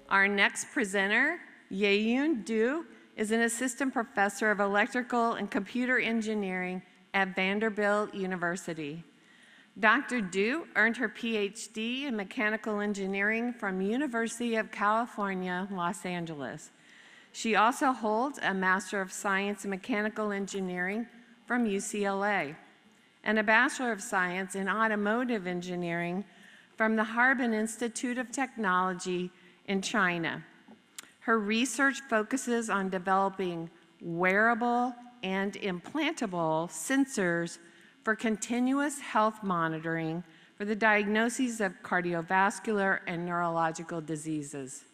Our next presenter, Yayun Du, is an assistant professor of electrical and computer engineering at Vanderbilt University. Dr. Du earned her PhD in mechanical engineering from University of California, Los Angeles. She also holds a Master of Science in Mechanical Engineering from UCLA and a Bachelor of Science in Automotive Engineering from the Harbin Institute of Technology in China. Her research focuses on developing wearable and implantable sensors for continuous health monitoring for the diagnoses of cardiovascular and neurological diseases,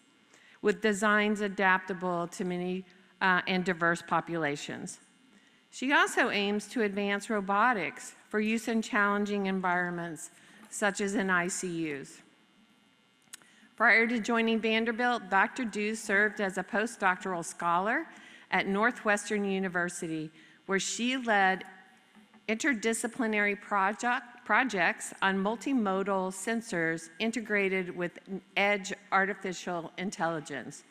with designs adaptable to many and diverse populations. She also aims to advance robotics for use in challenging environments, such as in ICUs. Prior to joining Vanderbilt, Dr. Du served as a postdoctoral scholar at Northwestern University, where she led interdisciplinary projects on multimodal sensors integrated with edge artificial intelligence.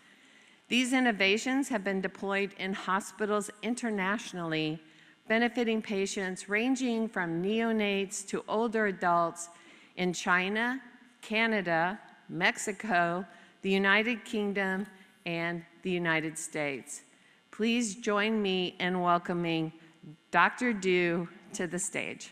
These innovations have been deployed in hospitals internationally, benefiting patients ranging from neonates to older adults in China, Canada, Mexico, the United Kingdom, and the United States. Please join me in welcoming Dr. Du to the stage.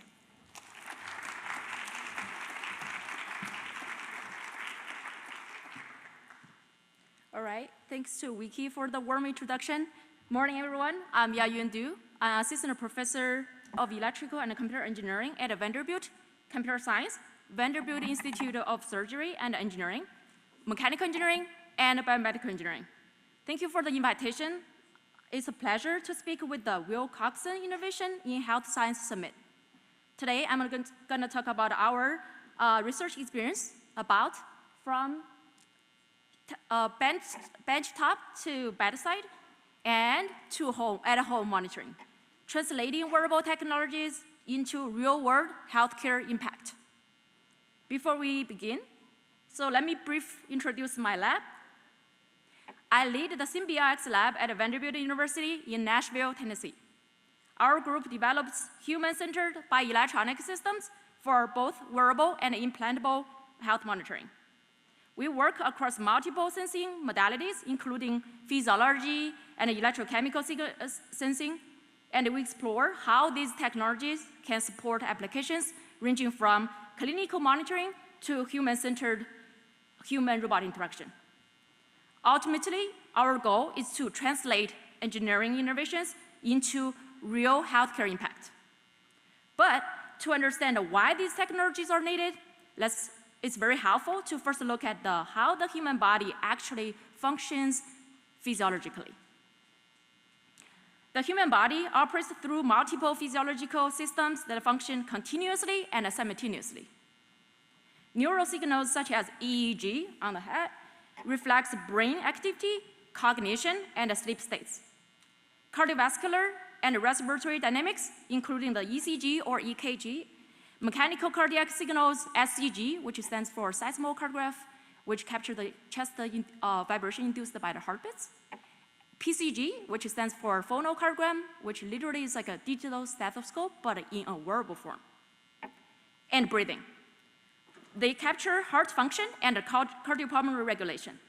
All right, thanks to Wiki for the warm introduction. Morning, everyone. I'm Yayun Du. I'm Assistant Professor of Electrical and Computer Engineering at Vanderbilt Computer Science, Vanderbilt Institute of Surgery and Engineering, Mechanical Engineering, and Biomedical Engineering. Thank you for the invitation. It's a pleasure to speak with the Will Coxon Innovation in Health Science Summit. Today, I'm going to talk about our research experience about from benchtop to bedside and to at-home monitoring, translating wearable technologies into real-world healthcare impact. Before we begin, so let me briefly introduce my lab. I lead the SymBioX lab at Vanderbilt University in Nashville, Tennessee. Our group develops human-centered bioelectronic systems for both wearable and implantable health monitoring. We work across multiple sensing modalities, including physiology and electrochemical sensing, and we explore how these technologies can support applications ranging from clinical monitoring to human-centered human-robot interaction. Ultimately, our goal is to translate engineering innovations into real healthcare impact. But to understand why these technologies are needed, it's very helpful to first look at how the human body actually functions physiologically. The human body operates through multiple physiological systems that function continuously and simultaneously. Neural signals such as EEG on the head reflects brain activity, cognition, and sleep states. Cardiovascular and respiratory dynamics, including the ECG or EKG, mechanical cardiac signals, SCG, which stands for seismograph, which capture the chest vibration induced by the heartbeats, PCG, which stands for phonocardiogram, which literally is like a digital stethoscope, but in a wearable form, and breathing. They capture heart function and cardiopulmonary regulation.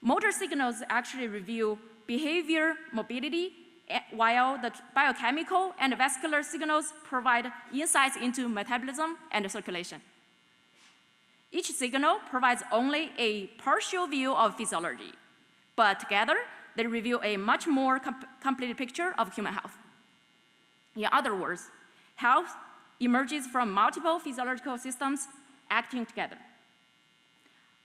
Motor signals actually reveal behavior, mobility, while the biochemical and vascular signals provide insights into metabolism and circulation. Each signal provides only a partial view of physiology, but together they reveal a much more complete picture of human health. In other words, health emerges from multiple physiological systems acting together.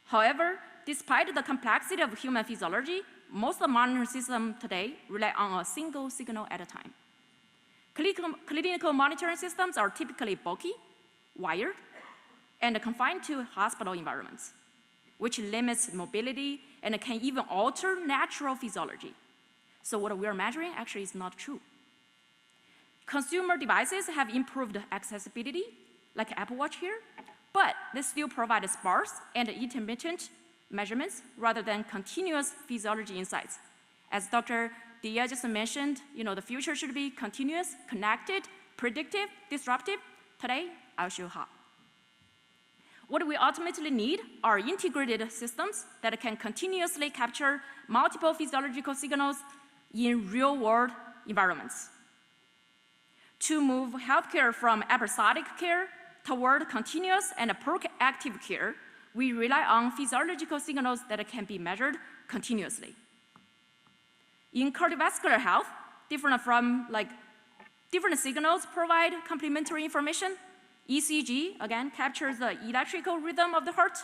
However, despite the complexity of human physiology, most of the monitoring systems today rely on a single signal at a time. Clinical monitoring systems are typically bulky, wired, and confined to hospital environments, which limits mobility and can even alter natural physiology. So what we are measuring actually is not true. Consumer devices have improved accessibility, like Apple Watch here, but they still provide sparse and intermittent measurements rather than continuous physiology insights. As Dr. Dia just mentioned, the future should be continuous, connected, predictive, disruptive. Today, I'll show how. What we ultimately need are integrated systems that can continuously capture multiple physiological signals in real-world environments. To move healthcare from episodic care toward continuous and proactive care, we rely on physiological signals that can be measured continuously. In cardiovascular health, different signals provide complementary information. ECG, again, captures the electrical rhythm of the heart,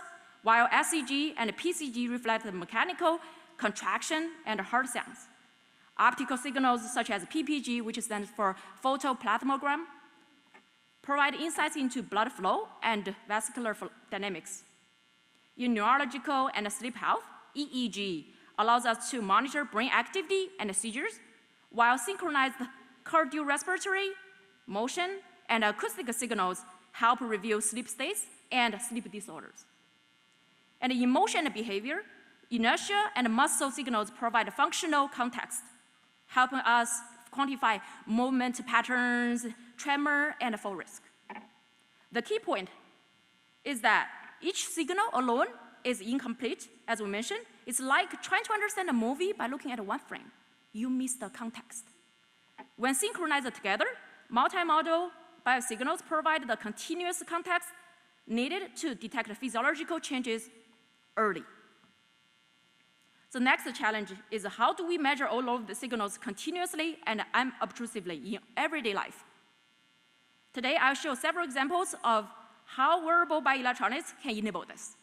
while SCG and PCG reflect the mechanical contraction and heart sounds. Optical signals such as PPG, which stands for photoplasmogram, provide insights into blood flow and vascular dynamics. In neurological and sleep health, EEG allows us to monitor brain activity and seizures, while synchronized cardiorespiratory, motion, and acoustic signals help reveal sleep states and sleep disorders. And in motion and behavior, inertia and muscle signals provide functional context, helping us quantify movement patterns, tremor, and fall risk. The key point is that each signal alone is incomplete, as we mentioned. It's like trying to understand a movie by looking at one frame. You miss the context. When synchronized together, multimodal biosignals provide the continuous context needed to detect physiological changes early. The next challenge is how do we measure all of the signals continuously and unobtrusively in everyday life? Today, I'll show several examples of how wearable bioelectronics can enable this.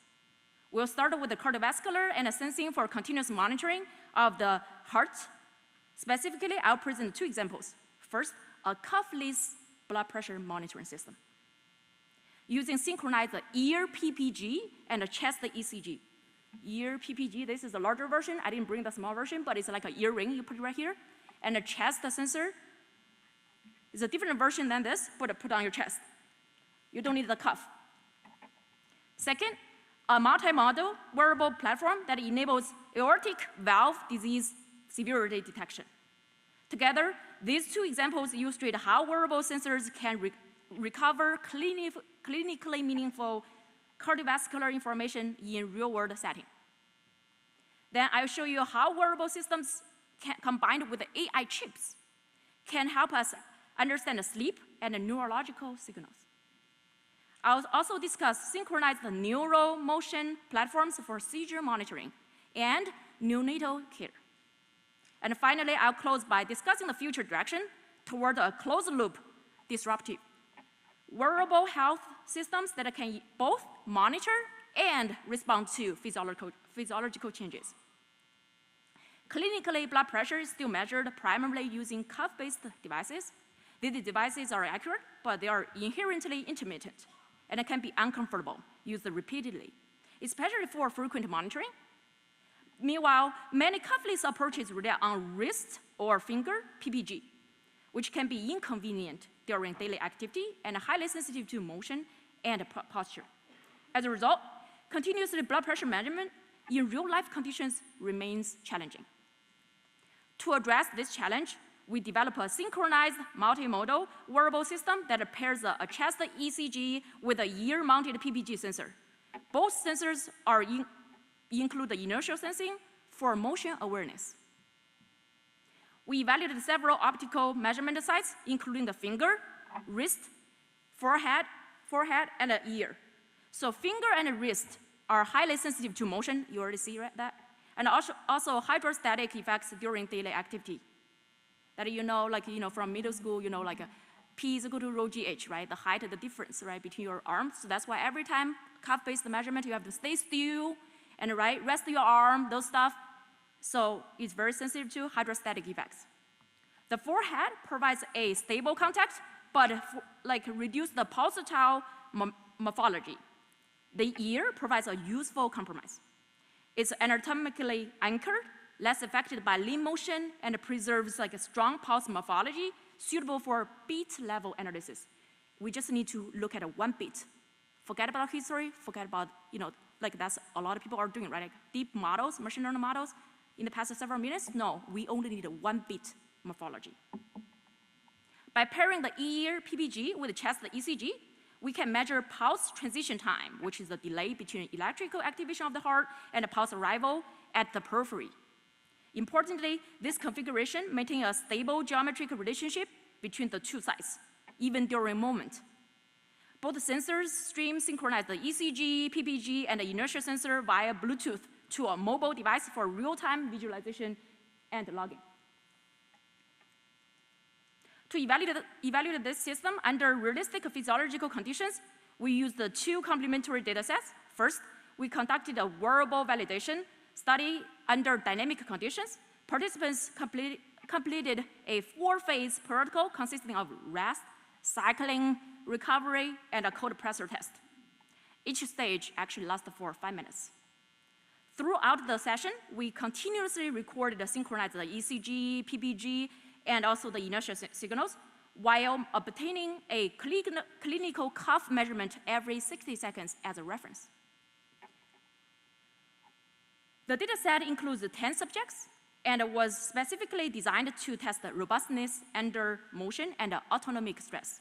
We'll start with the cardiovascular and sensing for continuous monitoring of the heart. Specifically, I'll present two examples. First, a cuffless blood pressure monitoring system using synchronized ear PPG and a chest ECG. Ear PPG, this is a larger version. I didn't bring the small version, but it's like an ear ring you put right here. And a chest sensor is a different version than this, but put on your chest. You don't need the cuff. Second, a multimodal wearable platform that enables aortic valve disease severity detection. Together, these two examples illustrate how wearable sensors can recover clinically meaningful cardiovascular information in real-world setting. Then I'll show you how wearable systems combined with AI chips can help us understand sleep and neurological signals. I'll also discuss synchronized neural motion platforms for seizure monitoring and neonatal care. And finally, I'll close by discussing the future direction toward a closed-loop disruptive wearable health systems that can both monitor and respond to physiological changes. Clinically, blood pressure is still measured primarily using cuff-based devices. These devices are accurate, but they are inherently intermittent and can be uncomfortable used repeatedly, especially for frequent monitoring. Meanwhile, many cuffless approaches rely on wrist or finger PPG, which can be inconvenient during daily activity and highly sensitive to motion and posture. As a result, continuous blood pressure measurement in real-life conditions remains challenging. To address this challenge, we develop a synchronized multimodal wearable system that pairs a chest ECG with a ear-mounted PPG sensor. Both sensors include the inertial sensing for motion awareness. We evaluated several optical measurement sites, including the finger, wrist, forehead, and the ear. So finger and wrist are highly sensitive to motion. You already see that. And also hydrostatic effects during daily activity. That from middle school, like P is equal to rho GH, right? The height, the difference, right, between your arms. So that's why every time cuff-based measurement, you have to stay still and rest your arm, those stuff. So it's very sensitive to hydrostatic effects. The forehead provides a stable contact, but reduce the pulsatile morphology. The ear provides a useful compromise. It's anatomically anchored, less affected by limb motion, and preserves a strong pulse morphology suitable for beat-level analysis. We just need to look at one beat. Forget about history, forget about like that's a lot of people are doing, right? Like deep models, machine learning models, in the past several minutes. No, we only need 1 bit morphology. By pairing the ear PPG with the chest ECG, we can measure pulse transition time, which is the delay between electrical activation of the heart and the pulse arrival at the periphery. Importantly, this configuration maintains a stable geometric relationship between the two sides, even during movement. Both sensors stream synchronize the ECG, PPG, and the inertia sensor via Bluetooth to a mobile device for real-time visualization and logging. To evaluate this system under realistic physiological conditions, we used the 2 complementary data sets. First, we conducted a wearable validation study under dynamic conditions. Participants completed a 4-phase protocol consisting of rest, cycling, recovery, and a cold pressure test. Each stage actually lasted for 5 minutes. Throughout the session, we continuously recorded and synchronized the ECG, PPG, and also the inertia signals, while obtaining a clinical cuff measurement every 60 seconds as a reference. The data set includes 10 subjects and was specifically designed to test the robustness under motion and autonomic stress.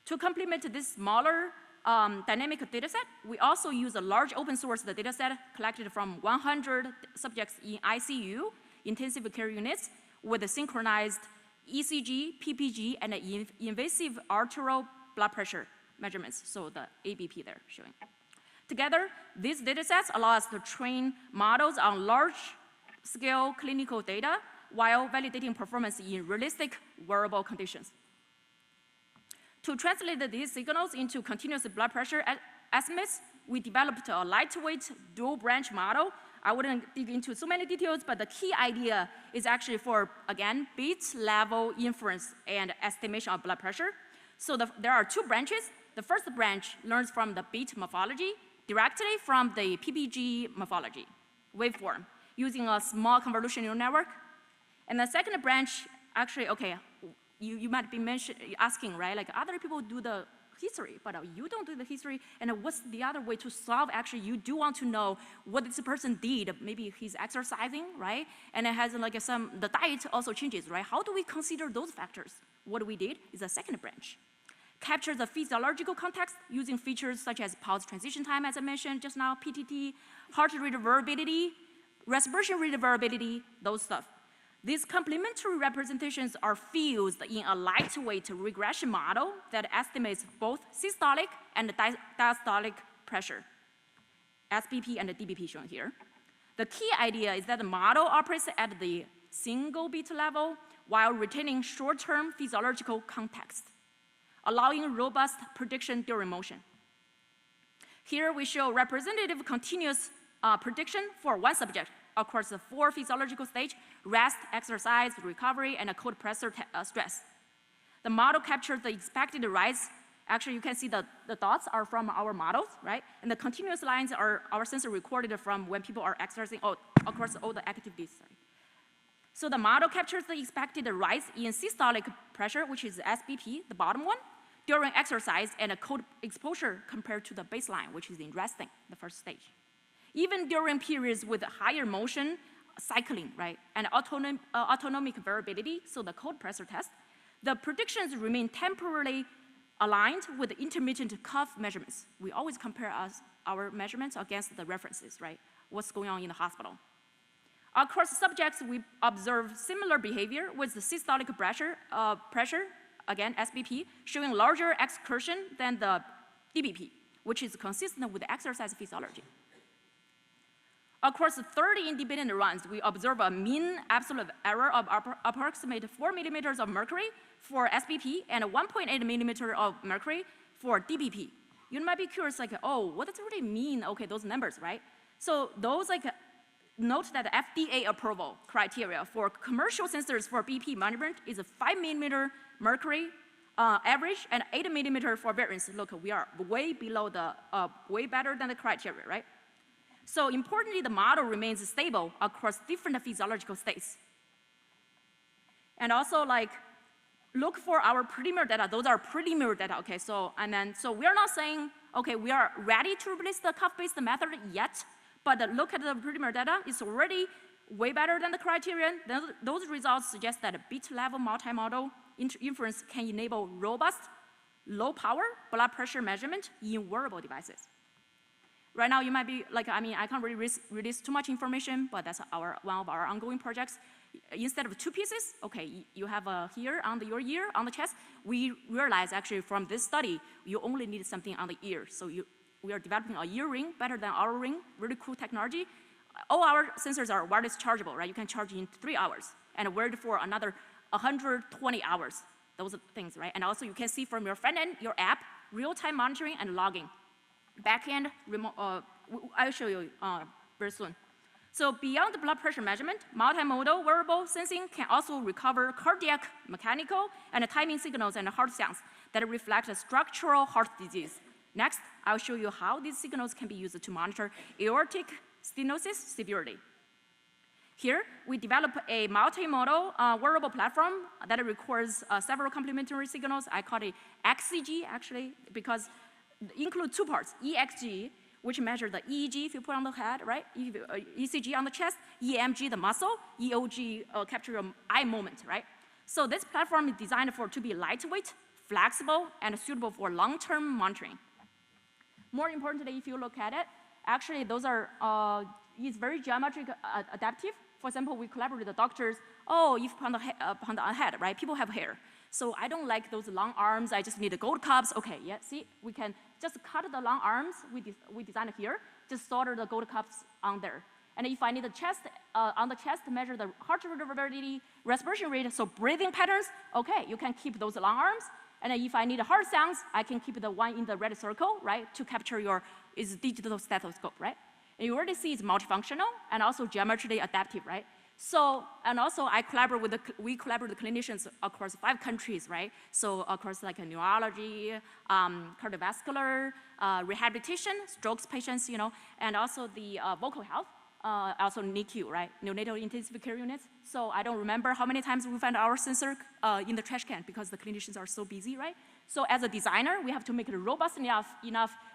To complement this smaller dynamic data set, we also use a large open source data set collected from 100 subjects in ICU, intensive care units, with the synchronized ECG, PPG, and invasive arterial blood pressure measurements, so the ABP there showing. Together, these data sets allow us to train models on large-scale clinical data while validating performance in realistic wearable conditions. To translate these signals into continuous blood pressure estimates, we developed a lightweight dual-branch model. I wouldn't dig into so many details, but the key idea is actually for, again, beat-level inference and estimation of blood pressure. So there are 2 branches. The first branch learns from the beat morphology directly from the PPG morphology waveform using a small convolutional neural network. And the second branch, actually, okay, you might be asking, right, like other people do the history, but you don't do the history, and what's the other way to solve? Actually, you do want to know what this person did. Maybe he's exercising, right? And it has like the diet also changes, right? How do we consider those factors? What we did is a second branch. Capture the physiological context using features such as pulse transition time, as I mentioned just now, PTT, heart rate variability, respiration rate variability, those stuff. These complementary representations are fused in a lightweight regression model that estimates both systolic and diastolic pressure, SBP and DBP shown here. The key idea is that the model operates at the single beat level while retaining short-term physiological context, allowing robust prediction during motion. Here we show representative continuous prediction for one subject across the 4 physiological stages: rest, exercise, recovery, and a cold pressure stress. The model captures the expected rise. Actually, you can see the dots are from our models, right? And the continuous lines are our sensor recorded from when people are exercising across all the activities. Sorry. So the model captures the expected rise in systolic pressure, which is SBP, the bottom one, during exercise and a cold exposure compared to the baseline, which is in resting, the first stage. Even during periods with higher motion, cycling, right, and autonomic variability, so the cold pressure test, the predictions remain temporarily aligned with the intermittent cuff measurements. We always compare our measurements against the references, right? What's going on in the hospital. Across subjects, we observe similar behavior with the systolic pressure, again, SBP, showing larger excursion than the DBP, which is consistent with the exercise physiology. Across 30 independent runs, we observe a mean absolute error of approximately 4 millimeters of mercury for SBP and 1.8 millimeter of mercury for DBP. You might be curious, like, oh, what does it really mean? Okay, those numbers, right? So those, like, note that the FDA approval criteria for commercial sensors for BP management is a 5 millimeter mercury average and 8 millimeter for variance. Look, we are way below the, way better than the criteria, right? So importantly, the model remains stable across different physiological states. And also, like, look for our preliminary data. Those are preliminary data, okay? So we are not saying, okay, we are ready to release the cuff-based method yet, but look at the preliminary data. It's already way better than the criterion. Those results suggest that a bit-level multimodal inference can enable robust, low-power blood pressure measurement in wearable devices. Right now, you might be like, I mean, I can't really release too much information, but that's one of our ongoing projects. Instead of 2 pieces, okay, you have here on your ear, on the chest. We realized actually from this study, you only need something on the ear. So we are developing a ear ring better than our ring, really cool technology. All our sensors are wireless chargeable, right? You can charge in 3 hours and wear it for another 120 hours. Those are things, right? And also you can see from your front end, your app, real-time monitoring and logging. Back-end, I'll show you very soon. So beyond the blood pressure measurement, multimodal wearable sensing can also recover cardiac, mechanical, and timing signals and heart sounds that reflect a structural heart disease. Next, I'll show you how these signals can be used to monitor aortic stenosis severity. Here, we develop a multimodal wearable platform that records several complementary signals. I call it XCG, actually, because it includes 2 parts, EXG, which measure the EEG if you put on the head, right? ECG on the chest, EMG, the muscle, EOG, capture your eye movement, right? So this platform is designed to be lightweight, flexible, and suitable for long-term monitoring. More importantly, if you look at it, actually those are, it's very geometric adaptive. For example, we collaborate with the doctors. Oh, if upon the head, right? People have hair. So I don't like those long arms. I just need the gold cups. Okay, yeah, see, we can just cut the long arms we designed here, just solder the gold cups on there. And if I need the chest, on the chest to measure the heart rate variability, respiration rate, so breathing patterns, okay, you can keep those long arms. And if I need heart sounds, I can keep the one in the red circle, right, to capture is digital stethoscope, right? And you already see it's multifunctional and also geometrically adaptive, right? So, and also we collaborate with clinicians across 5 countries, right? So across like neurology, cardiovascular, rehabilitation, strokes patients, you know, and also the vocal health, also NICU, right? Neonatal intensive care units. So I don't remember how many times we find our sensor in the trash can because the clinicians are so busy, right? So as a designer, we have to make it robust enough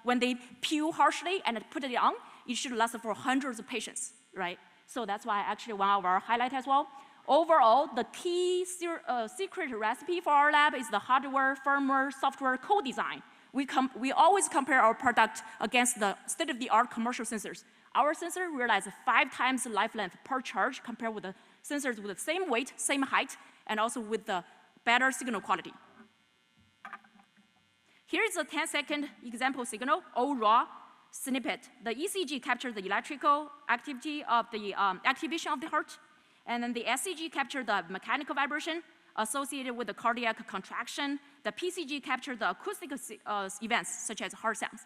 when they pew harshly and put it on, it should last for hundreds of patients, right? So that's why actually one of our highlights as well. Overall, the key secret recipe for our lab is the hardware, firmware, software co-design. We always compare our product against the state-of-the-art commercial sensors. Our sensor realizes 5 times the life length per charge compared with the sensors with the same weight, same height, and also with the better signal quality. Here's a 10-second example signal, all raw snippet. The ECG captures the electrical activity of the activation of the heart, and then the SCG captures the mechanical vibration associated with the cardiac contraction. The PCG captures the acoustic events, such as heart sounds.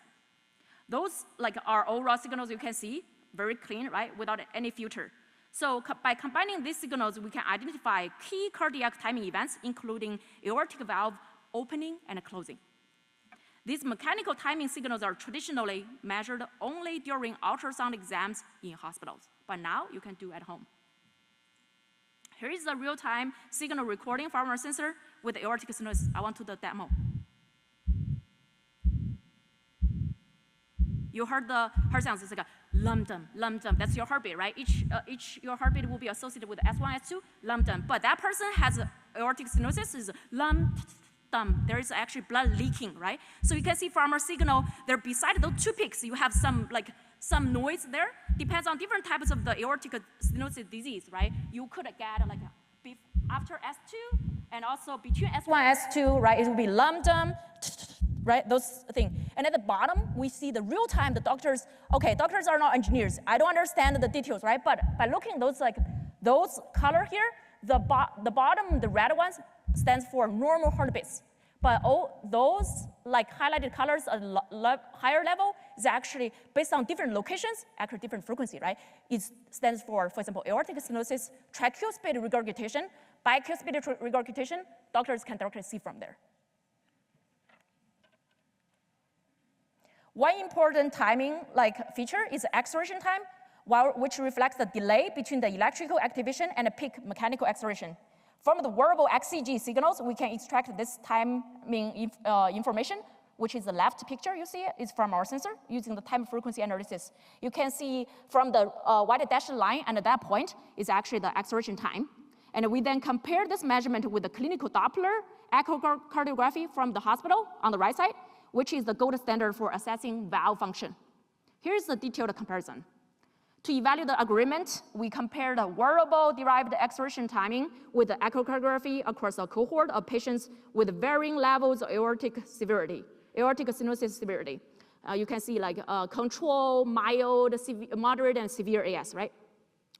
Those are all raw signals you can see, very clean, right, without any filter. So by combining these signals, we can identify key cardiac timing events, including aortic valve opening and closing. These mechanical timing signals are traditionally measured only during ultrasound exams in hospitals, but now you can do at home. Here is the real-time signal recording from our sensor with aortic stenosis. I want to do the demo. You heard the heart sounds. It's like a lum-dum, lum-dum. That's your heartbeat, right? Your heartbeat will be associated with S1, S2, lum-dum. But that person has aortic stenosis, is lum-dum. There is actually blood leaking, right? So you can see from our signal, there beside those 2 peaks, you have some noise there. Depends on different types of the aortic stenosis disease, right? You could get like after S2 and also between S1 and S2, right? It will be lum-dum, right? Those things. And at the bottom, we see the real time, the doctors, okay, doctors are not engineers. I don't understand the details, right? But by looking those color here, the bottom, the red ones, stands for normal heartbeats. But all those highlighted colors at higher level is actually based on different locations, actually different frequency, right? It stands for example, aortic stenosis, tricuspid regurgitation, bicuspid regurgitation. Doctors can directly see from there. One important timing feature is acceleration time, which reflects the delay between the electrical activation and the peak mechanical acceleration. From the wearable ECG signals, we can extract this timing information, which is the left picture you see is from our sensor using the time frequency analysis. You can see from the white dashed line, and at that point is actually the acceleration time. And we then compare this measurement with the clinical Doppler echocardiography from the hospital on the right side, which is the gold standard for assessing valve function. Here's the detailed comparison. To evaluate the agreement, we compared the wearable-derived acceleration timing with the echocardiography across a cohort of patients with varying levels of aortic severity, aortic stenosis severity. You can see like control, mild, moderate, and severe AS, right?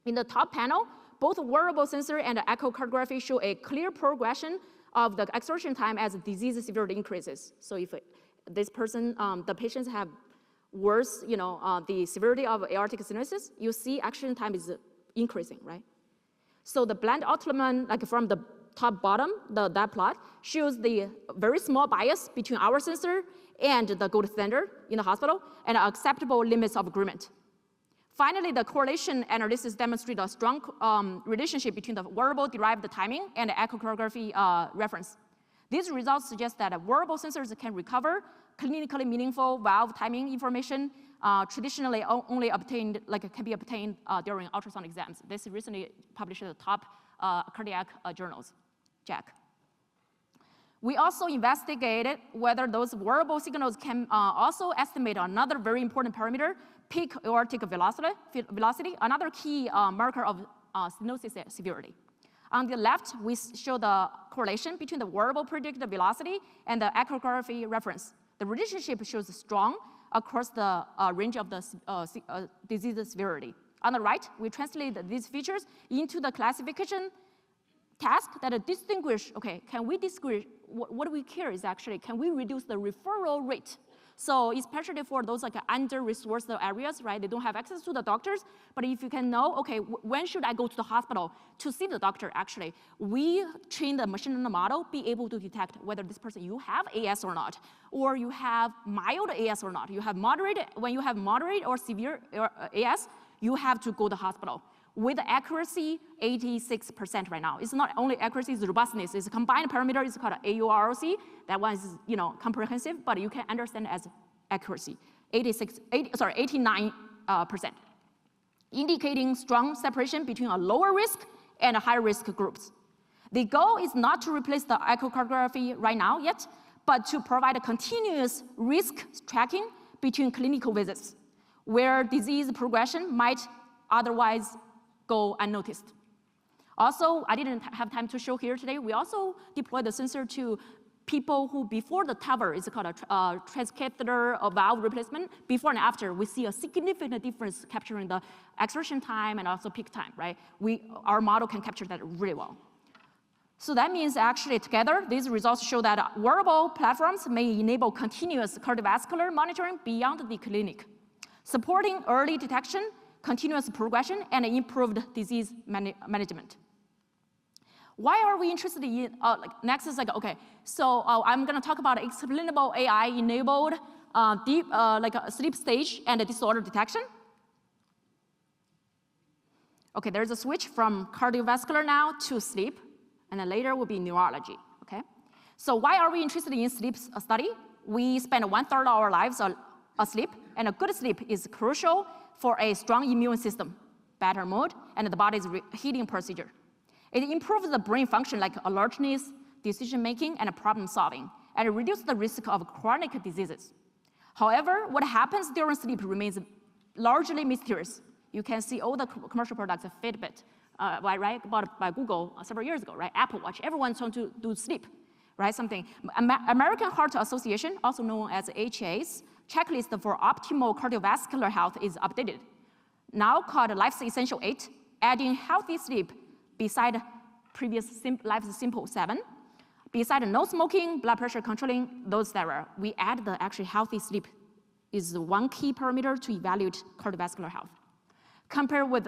In the top panel, both wearable sensor and echocardiography show a clear progression of the acceleration time as disease severity increases. So if this person, the patients have worse, the severity of aortic stenosis, you see acceleration time is increasing, right? So the blend outline, like from the top bottom, that plot shows the very small bias between our sensor and the gold standard in the hospital and acceptable limits of agreement. Finally, the correlation analysis demonstrates a strong relationship between the wearable-derived timing and the echocardiography reference. These results suggest that wearable sensors can recover clinically meaningful valve timing information traditionally only obtained, can be obtained during ultrasound exams. This recently published in the top cardiac journals, JACC. We also investigated whether those wearable signals can also estimate another very important parameter, peak aortic velocity, another key marker of stenosis severity. On the left, we show the correlation between the wearable predicted velocity and the echocardiography reference. The relationship shows strong across the range of the disease severity. On the right, we translate these features into the classification task that distinguish, can we distinguish, what we care is actually, can we reduce the referral rate? So especially for those under-resourced areas, right? They don't have access to the doctors, but if you can know, when should I go to the hospital to see the doctor actually? We train the machine learning model be able to detect whether this person, you have AS or not, or you have mild AS or not. You have moderate, when you have moderate or severe AS, you have to go to the hospital. With accuracy, 86% right now. It's not only accuracy, it's robustness. It's a combined parameter, it's called AUROC. That one is comprehensive, but you can understand as accuracy, 89%, indicating strong separation between a lower risk and a high risk groups. The goal is not to replace the echocardiography right now yet, but to provide a continuous risk tracking between clinical visits, where disease progression might otherwise go unnoticed. Also, I didn't have time to show here today, we also deployed the sensor to people who before the TAVR, is called a transcatheter valve replacement, before and after, we see a significant difference capturing the acceleration time and also peak time, right? Our model can capture that really well. So that means actually together, these results show that wearable platforms may enable continuous cardiovascular monitoring beyond the clinic, supporting early detection, continuous progression, and improved disease management. Why are we interested in, next is so I'm gonna talk about explainable AI-enabled deep, sleep stage and disorder detection. There's a switch from cardiovascular now to sleep, and then later will be neurology, So why are we interested in sleep study? We spend 1/3 of our lives asleep, and a good sleep is crucial for a strong immune system, better mood, and the body's healing procedure. It improves the brain function like alertness, decision-making, and problem-solving, and it reduces the risk of chronic diseases. However, what happens during sleep remains largely mysterious. You can see all the commercial products, Fitbit, right, bought by Google several years ago, right? Apple Watch, everyone's trying to do sleep, right? Something. American Heart Association, also known as HA's, checklist for optimal cardiovascular health is updated, now called Life's Essential 8, adding healthy sleep beside previous Life's Simple 7. Beside no smoking, blood pressure controlling, those that are, we add the actually healthy sleep is the one key parameter to evaluate cardiovascular health. Compared with,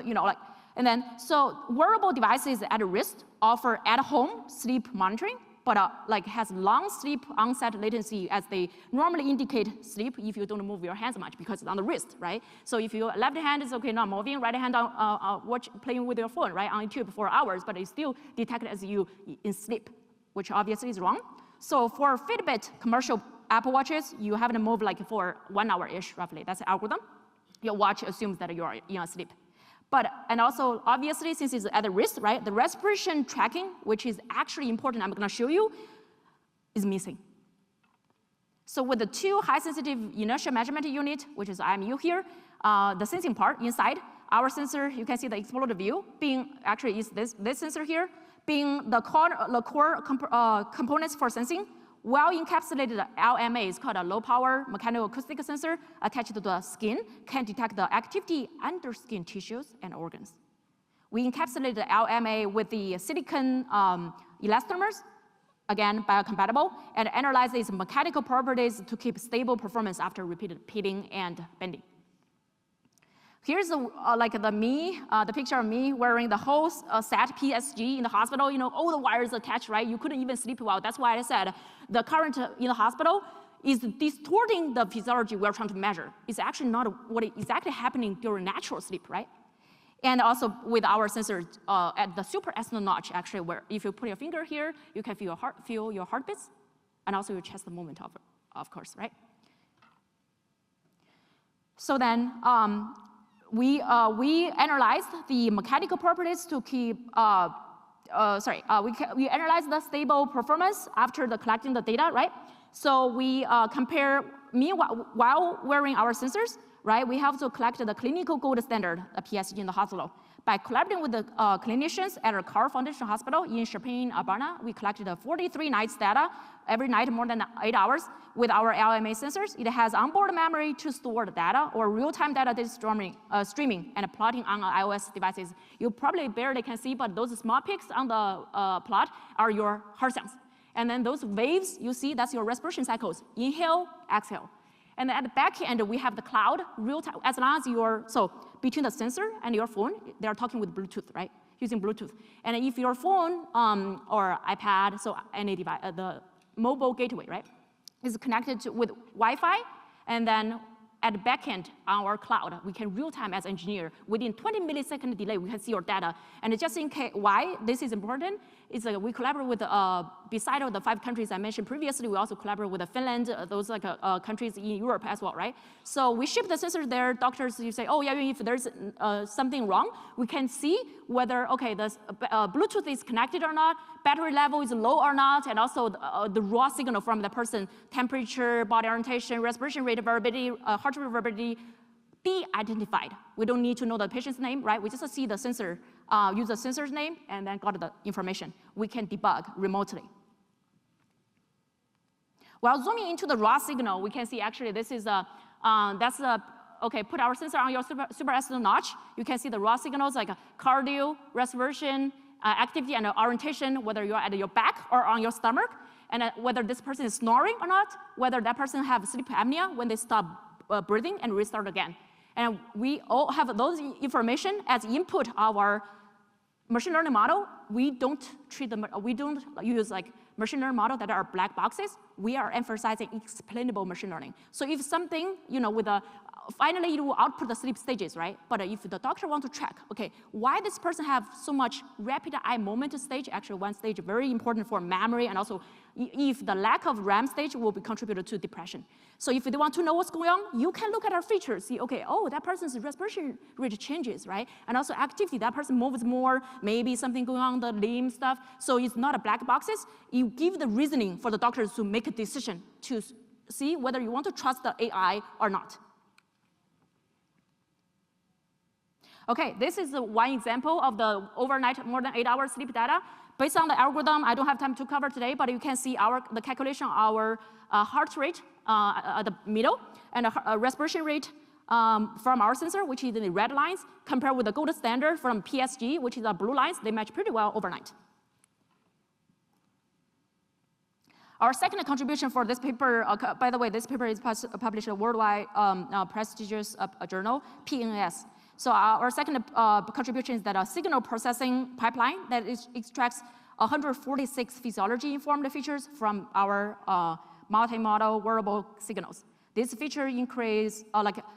and then, so wearable devices at risk offer at-home sleep monitoring but like has long sleep onset latency as they normally indicate sleep if you don't move your hands much because it's on the wrist, right? So if your left hand is okay, not moving, right hand on playing with your phone, right, on YouTube for hours, but it's still detected as you in sleep, which obviously is wrong. So for Fitbit commercial Apple Watches, you have to move like for 1 hour-ish, roughly. That's the algorithm. Your watch assumes that you're in sleep. But, and also, obviously, since it's at the wrist, right, the respiration tracking, which is actually important, I'm gonna show you, is missing. So with the 2 high-sensitive inertial measurement unit, which is IMU here, the sensing part inside, our sensor, you can see the exploded view, being actually is this sensor here, being the core components for sensing. Well-encapsulated LMA is called a low-power mechanical acoustic sensor attached to the skin, can detect the activity under skin tissues and organs. We encapsulate the LMA with the silicon elastomers, again, biocompatible, and analyze its mechanical properties to keep stable performance after repeated peeling and bending. Here's the picture of me wearing the whole set PSG in the hospital. You know, all the wires attached, right? You couldn't even sleep well. That's why I said the current in the hospital is distorting the physiology we're trying to measure. It's actually not what is exactly happening during natural sleep, right? And also with our sensor at the super SNO notch, actually, where if you put your finger here, you can feel your heartbeats, and also your chest movement, of course, right? So then, we analyzed the mechanical properties to keep, we analyzed the stable performance after collecting the data, right? So we compare, while wearing our sensors, right, we have to collect the clinical gold standard, the PSG in the hospital. By collaborating with the clinicians at our Carl Foundation Hospital in Champaign, Urbana, we collected 43 nights data, every night more than 8 hours with our LMA sensors. It has onboard memory to store the data or real-time data streaming and plotting on iOS devices. You probably barely can see, but those small peaks on the plot are your heart sounds. And then those waves you see, that's your respiration cycles. Inhale, exhale. And at the back end, we have the cloud, real time, as long as so between the sensor and your phone, they're talking with Bluetooth, right? Using Bluetooth. And if your phone or iPad, so any device, the mobile gateway, right, is connected with Wi-Fi, and then at the back end on our cloud, we can real time as engineer, within 20 millisecond delay, we can see your data. And just in case why this is important, is like we collaborate with, beside the 5 countries I mentioned previously, we also collaborate with Finland, those like countries in Europe as well, right? So we ship the sensors there, doctors, you say, oh yeah, if there's something wrong, we can see whether, okay, the Bluetooth is connected or not, battery level is low or not, and also the raw signal from the person, temperature, body orientation, respiration rate, variability, heart rate variability, de-identified. We don't need to know the patient's name, right? We just see the sensor, use the sensor's name, and then got the information. We can debug remotely. While zooming into the raw signal, we can see actually this is okay, put our sensor on your super SNO notch. You can see the raw signals like cardio, respiration, activity, and orientation, whether you're at your back or on your stomach, and whether this person is snoring or not, whether that person have sleep apnea when they stop breathing and restart again. And we all have those information as input our machine learning model. We don't use like machine learning model that are black boxes. We are emphasizing explainable machine learning. So if something, with finally it will output the sleep stages, right? But if the doctor wants to track, okay, why this person have so much rapid eye movement stage, actually one stage very important for memory, and also if the lack of REM stage will be contributed to depression. So if they want to know what's going on, you can look at our features, see, okay, oh, that person's respiration rate changes, right? And also activity, that person moves more, maybe something going on the limb stuff. So it's not a black boxes. You give the reasoning for the doctors to make a decision to see whether you want to trust the AI or not. Okay, this is one example of the overnight more than 8 hours sleep data. Based on the algorithm, I don't have time to cover today, but you can see the calculation of our heart rate at the middle, and a respiration rate from our sensor, which is in the red lines, compared with the gold standard from PSG, which is the blue lines. They match pretty well overnight. Our second contribution for this paper, by the way, this paper is published in a worldwide prestigious journal, PNAS. So our second contribution is that a signal processing pipeline that extracts 146 physiology-informed features from our multimodal wearable signals. These features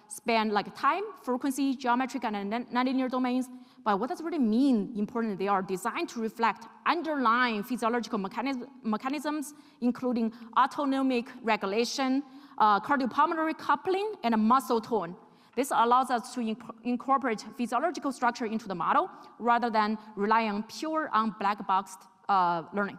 span time, frequency, geometric, and nonlinear domains. But what does it really mean? Important, they are designed to reflect underlying physiological mechanisms, including autonomic regulation, cardiopulmonary coupling, and muscle tone. This allows us to incorporate physiological structure into the model rather than relying pure on black box learning.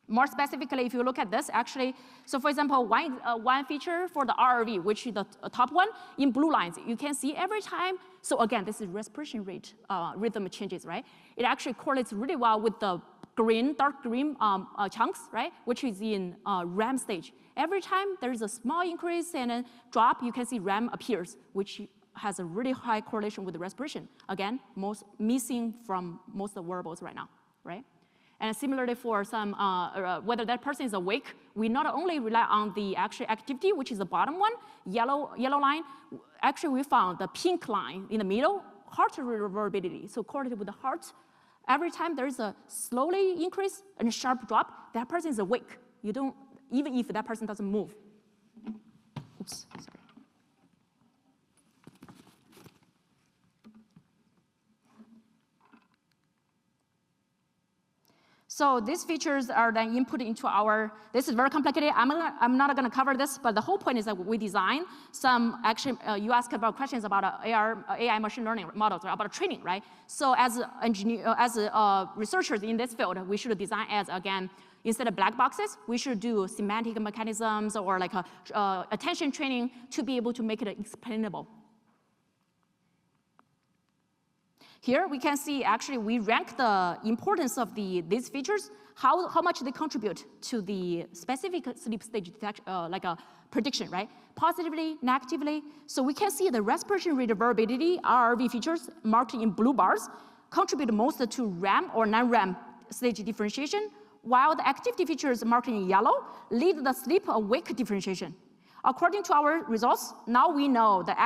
More specifically, if you look at this, actually, so for example, one feature for the RRV, which is the top one, in blue lines, you can see every time, so again, this is respiration rate, rhythm changes, right? It actually correlates really well with the green, dark green chunks, right? Which is in REM stage. Every time there is a small increase and a drop, you can see REM appears, which has a really high correlation with the respiration. Again, missing from most of the wearables right now, right? And similarly for some, whether that person is awake, we not only rely on the actual activity, which is the bottom one, yellow line. Actually, we found the pink line in the middle, heart reverberability. So correlated with the heart, every time there is a slowly increase and a sharp drop, that person is awake. You don't, even if that person doesn't move. Oops, sorry. So these features are then input into our, this is very complicated. I'm not gonna cover this, but the whole point is that we design some, actually, you asked about questions about AI machine learning models, right, about training, right? So as researchers in this field, we should design as, again, instead of black boxes, we should do semantic mechanisms or like attention training to be able to make it explainable. Here we can see actually we rank the importance of these features, how much they contribute to the specific sleep stage detection, like a prediction, right? Positively, negatively. So we can see the respiration rate variability, RRV features marked in blue bars, contribute most to REM or non-REM stage differentiation, while the activity features marked in yellow lead the sleep-awake differentiation. According to our results, now we know that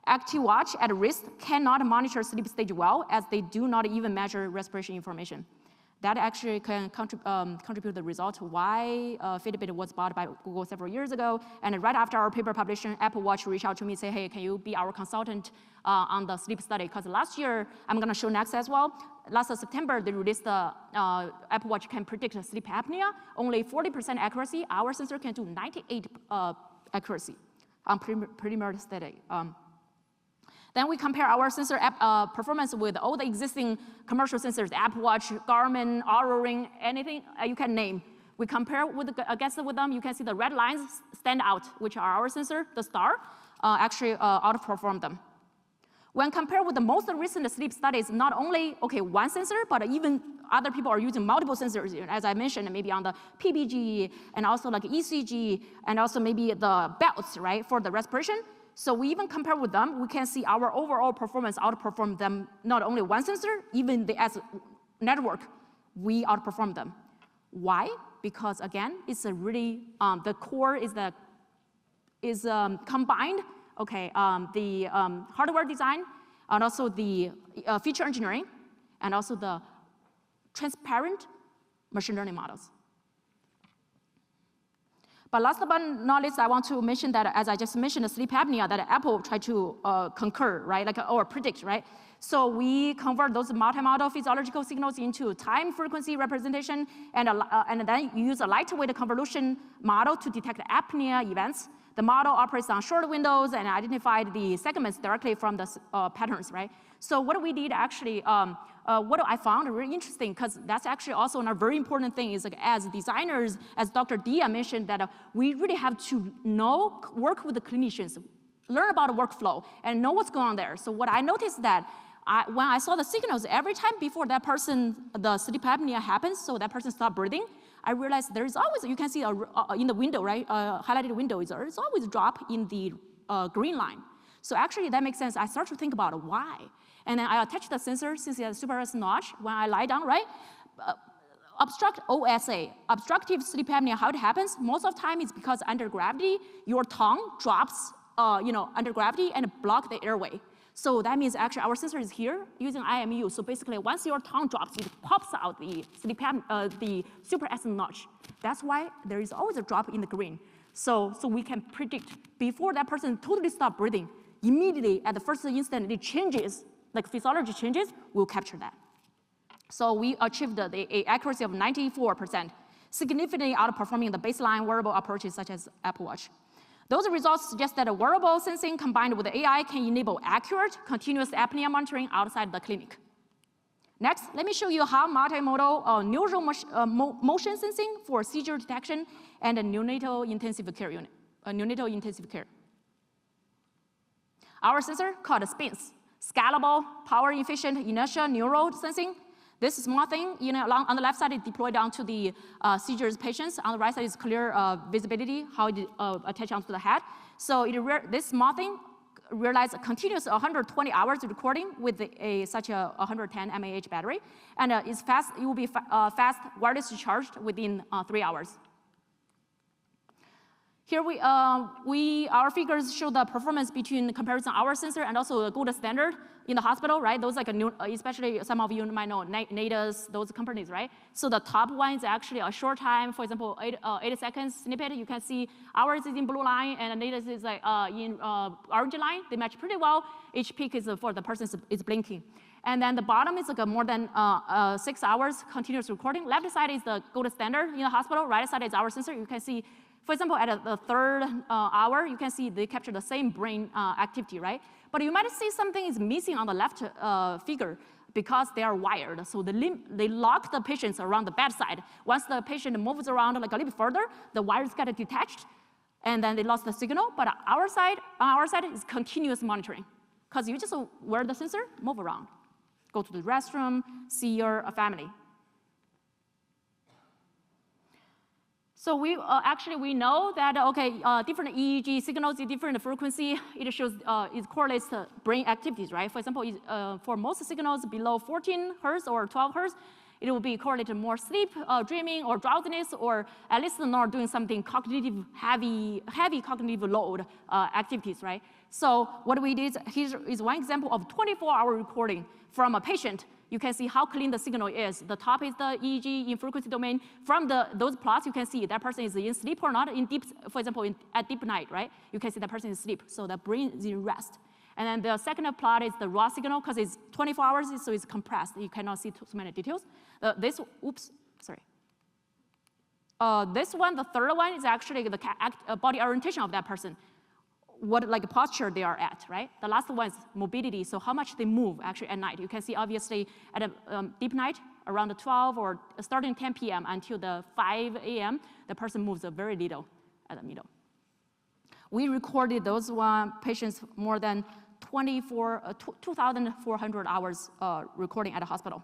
Active Watch at risk cannot monitor sleep stage well, as they do not even measure respiration information. That actually can contribute the result why Fitbit was bought by Google several years ago. And right after our paper publication, Apple Watch reached out to me and say, hey, can you be our consultant on the sleep study? Because last year, I'm gonna show next as well. Last September, they released the Apple Watch can predict sleep apnea, only 40% accuracy. Our sensor can do 98 accuracy on preliminary study. Then we compare our sensor performance with all the existing commercial sensors, Apple Watch, Garmin, Oura Ring, anything you can name. We compare against them, you can see the red lines stand out, which are our sensor, the star, actually outperform them. When compared with the most recent sleep studies, not only, one sensor, but even other people are using multiple sensors, as I mentioned, maybe on the PBG, and also like ECG, and also maybe the belts, right, for the respiration. So we even compare with them, we can see our overall performance outperform them, not only one sensor, even as network, we outperform them. Why? Because again, it's a really, the core is combined, the hardware design, and also the feature engineering, and also the transparent machine learning models. But last but not least, I want to mention that, as I just mentioned, the sleep apnea that Apple tried to concur, right, or predict, right? So we convert those multimodal physiological signals into time frequency representation, and then use a lightweight convolution model to detect apnea events. The model operates on short windows and identified the segments directly from the patterns, right? So what we did actually, what I found really interesting, because that's actually also a very important thing, is like as designers, as Dr. Dia mentioned, that we really have to work with the clinicians, learn about the workflow, and know what's going on there. So what I noticed that when I saw the signals, every time before that person, the sleep apnea happens, so that person stops breathing, I realized there is always, you can see in the window, right, highlighted window, there's always a drop in the green line. So actually that makes sense. I start to think about why. And then I attach the sensor, since it has a super notch, when I lie down, right? OSA, obstructive sleep apnea, how it happens, most of the time it's because under gravity, your tongue drops under gravity and block the airway. So that means actually our sensor is here using IMU. So basically, once your tongue drops, it pops out the super SN notch. That's why there is always a drop in the green. So we can predict before that person totally stop breathing, immediately at the first instant it changes, like physiology changes, we'll capture that. So we achieved the accuracy of 94%, significantly outperforming the baseline wearable approaches such as Apple Watch. Those results suggest that a wearable sensing combined with AI can enable accurate, continuous apnea monitoring outside the clinic. Next, let me show you how multimodal neural motion sensing for seizure detection and a neonatal intensive care unit. Our sensor called SPINS, scalable, power-efficient inertia neural sensing. This small thing, on the left side, is deployed down to the seizures patients. On the right side is clear visibility, how it attaches onto the head. So this small thing realized a continuous 120 hours recording with such a 110 mAh battery. And it's fast, it will be fast wireless charged within 3 hours. Here our figures show the performance between comparison our sensor and also the gold standard in the hospital, right? Those like especially some of you might know NADAS, those companies, right? So the top one is actually a short time, for example, 8 seconds snippet. You can see ours is in blue line and NADAS is like in orange line. They match pretty well. Each peak is for the person is blinking. And then the bottom is like a more than 6 hours continuous recording. Left side is the gold standard in the hospital. Right side is our sensor. You can see, for example, at the third hour, you can see they capture the same brain activity, right? But you might see something is missing on the left figure because they are wired. So they lock the patients around the bedside. Once the patient moves around like a little bit further, the wires get detached, and then they lost the signal. But on our side is continuous monitoring, because you just wear the sensor, move around, go to the restroom, see your family. So we know that different EEG signals in different frequency. It shows it correlates to brain activities, right? For example, for most signals below 14 hertz or 12 hertz, it will be correlated more sleep, dreaming, or drowsiness, or at least not doing something cognitive heavy cognitive load activities, right? So what we did here is one example of 24-hour recording from a patient. You can see how clean the signal is. The top is the EEG in frequency domain. From those plots, you can see that person is in sleep or not. In deep, for example, at deep night, right? You can see that person is asleep, so the brain is in rest. And then the second plot is the raw signal, because it's 24 hours, so it's compressed. You cannot see too many details. This one, the third one, is actually the body orientation of that person. What like posture they are at, right? The last one is mobility, so how much they move actually at night. You can see obviously at a deep night, around 12 or starting 10 p.m. until the 5 a.m., the person moves very little at the middle. We recorded those patients more than 2,400 hours recording at the hospital.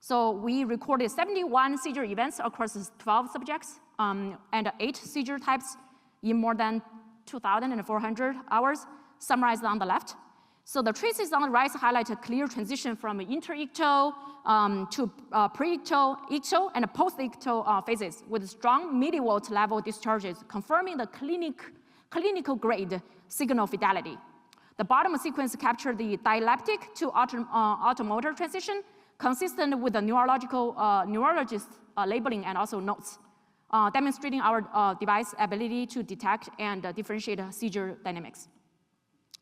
So we recorded 71 seizure events across 12 subjects and 8 seizure types in more than 2,400 hours, summarized on the left. So the traces on the right highlight a clear transition from inter-ictal to pre-ictal, ictal, and post-ictal phases with strong millivolt level discharges, confirming the clinical grade signal fidelity. The bottom sequence captured the dialeptic to automotor transition, consistent with the neurologist labeling and also notes. Demonstrating our device ability to detect and differentiate seizure dynamics.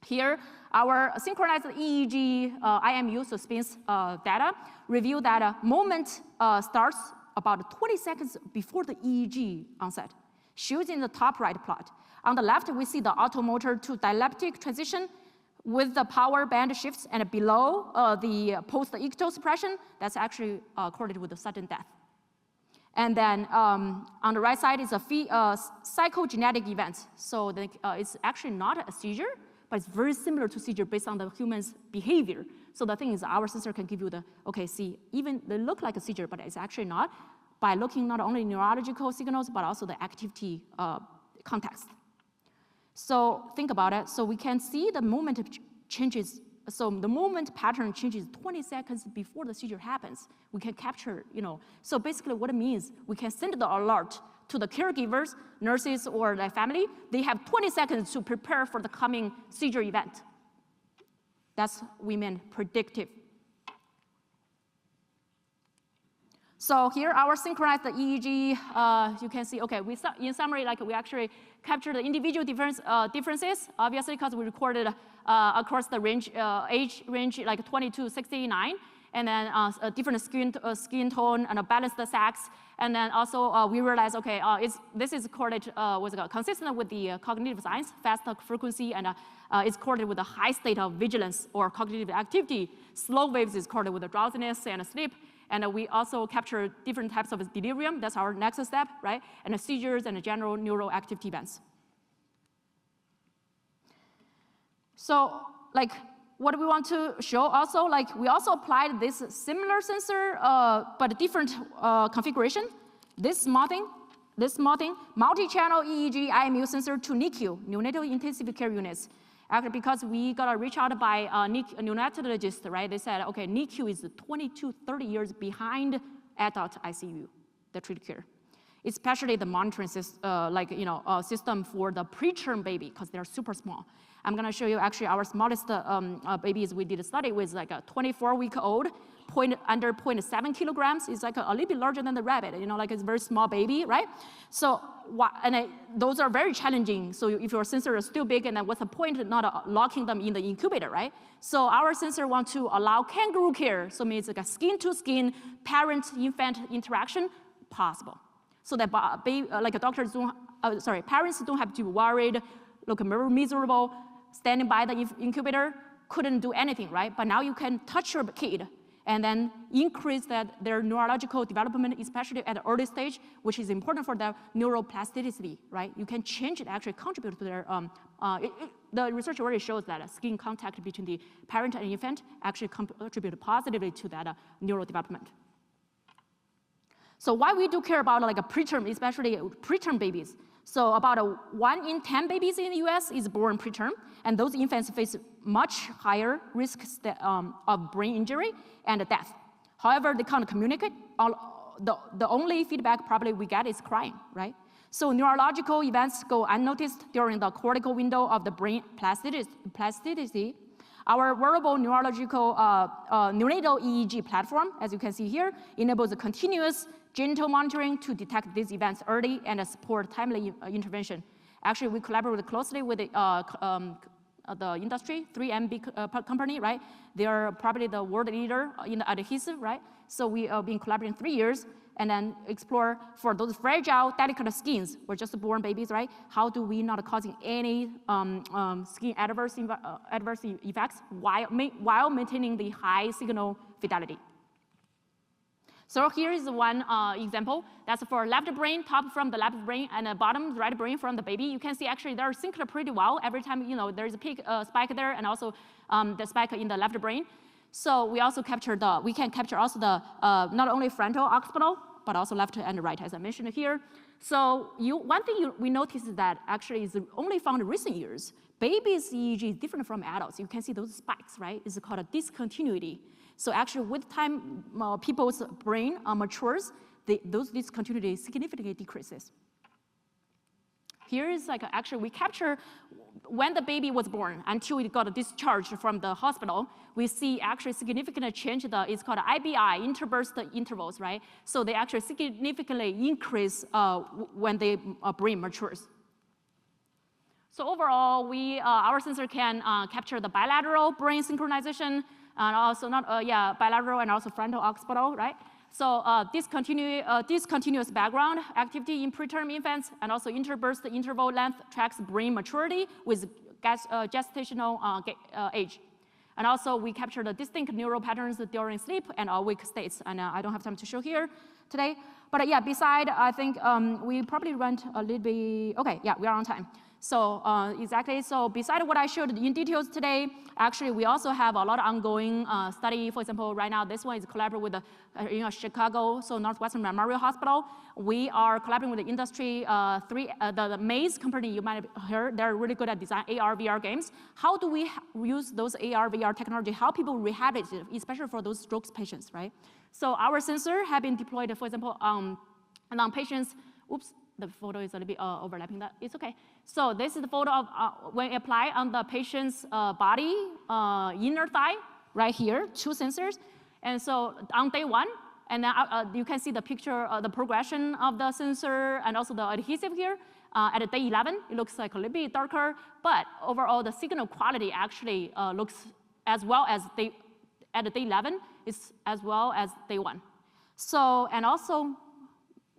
Here, our synchronized EEG IMU, so SPINS data, reveal that movement starts about 20 seconds before the EEG onset, shows in the top right plot. On the left, we see the automotor to dialeptic transition with the power band shifts, and below the post-ictal suppression, that's actually correlated with the sudden death. And then on the right side is a psychogenetic event. So it's actually not a seizure, but it's very similar to seizure based on the human's behavior. So the thing is, our sensor can give you even they look like a seizure, but it's actually not, by looking not only neurological signals, but also the activity context. So think about it. So we can see the movement changes. So the movement pattern changes 20 seconds before the seizure happens. We can capture, So basically what it means, we can send the alert to the caregivers, nurses, or their family. They have 20 seconds to prepare for the coming seizure event. That's we mean predictive. So here, our synchronized EEG, you can see, okay, in summary, like we actually captured the individual differences, obviously, because we recorded across the range, age range, like 20 to 69, and then a different skin tone and a balanced sex. And then also we realized, okay, this is correlated consistent with the cognitive science, fast frequency, and it's correlated with a high state of vigilance or cognitive activity. Slow waves is correlated with the drowsiness and sleep. And we also capture different types of delirium. That's our next step, right? And the seizures and the general neural activity events. So, like, what we want to show also, like, we also applied this similar sensor, but a different configuration. This small thing, multi-channel EEG IMU sensor to NICU, neonatal intensive care units. Actually, because we got reached out by neonatologists, right? They said, okay, NICU is 20 to 30 years behind adult ICU, the treated care. Especially the monitoring system for the preterm baby, because they're super small. I'm gonna show you actually our smallest babies we did a study with, like a 24-week-old, under 0.7 kilograms. It's like a little bit larger than the rabbit, like it's a very small baby, right? So, those are very challenging. So if your sensor is still big, and then what's the point of not locking them in the incubator, right? So our sensor want to allow kangaroo care. So it means like a skin-to-skin parent-infant interaction possible. So that parents don't have to be worried, look miserable, standing by the incubator, couldn't do anything, right? But now you can touch your kid and then increase their neurological development, especially at the early stage, which is important for their neuroplasticity, right? You can change it, actually contribute to their, the research already shows that skin contact between the parent and infant actually contribute positively to that neural development. So why we do care about like a preterm, especially preterm babies? So about 1 in 10 babies in the US is born preterm, and those infants face much higher risks of brain injury and death. However, they can't communicate. The only feedback probably we get is crying, right? So neurological events go unnoticed during the cortical window of the brain plasticity. Our wearable neurological neonatal EEG platform, as you can see here, enables a continuous gentle monitoring to detect these events early and support timely intervention. Actually, we collaborate closely with the industry, 3M company, right? They are probably the world leader in the adhesive, right? So we have been collaborating 3 years and then explore for those fragile, delicate skins, we're just born babies, right? How do we not causing any skin adverse effects while maintaining the high signal fidelity? So here is one example. That's for left brain, top from the left brain, and the bottom right brain from the baby. You can see actually they're synced pretty well. Every time there's a peak spike there, and also the spike in the left brain. So we also we can capture also the not only frontal occipital, but also left and right, as I mentioned here. So one thing we noticed is that actually is only found in recent years. Babies' EEG is different from adults. You can see those spikes, right? It's called a discontinuity. So actually, with time, people's brain matures, those discontinuity significantly decreases. Here is like actually we capture when the baby was born until it got discharged from the hospital. We see actually significant change. It's called IBI, interburst intervals, right? So they actually significantly increase when the brain matures. So overall, our sensor can capture the bilateral brain synchronization, and also bilateral and also frontal occipital, right? So discontinuous background activity in preterm infants, and also interburst interval length tracks brain maturity with gestational age. And also we capture the distinct neural patterns during sleep and awake states. And I don't have time to show here today. But yeah, beside, I think we probably went a little bit, okay, yeah, we are on time. So exactly, so beside what I showed in details today, actually we also have a lot of ongoing study. For example, right now this one is collaborating with Chicago, so Northwestern Memorial Hospital. We are collaborating with the industry, the Maze company you might have heard, they're really good at design AR, VR games. How do we use those AR, VR technology, how people rehabilitate, especially for those strokes patients, right? So our sensor have been deployed, for example, on patients, The photo is a little bit overlapping that. It's okay. So this is the photo of when applied on the patient's body, inner thigh, right here, 2 sensors. And so on day 1, and then you can see the picture, the progression of the sensor and also the adhesive here. At day 11, it looks like a little bit darker, but overall the signal quality actually looks as well as at day 11 is as well as day 1. So, and also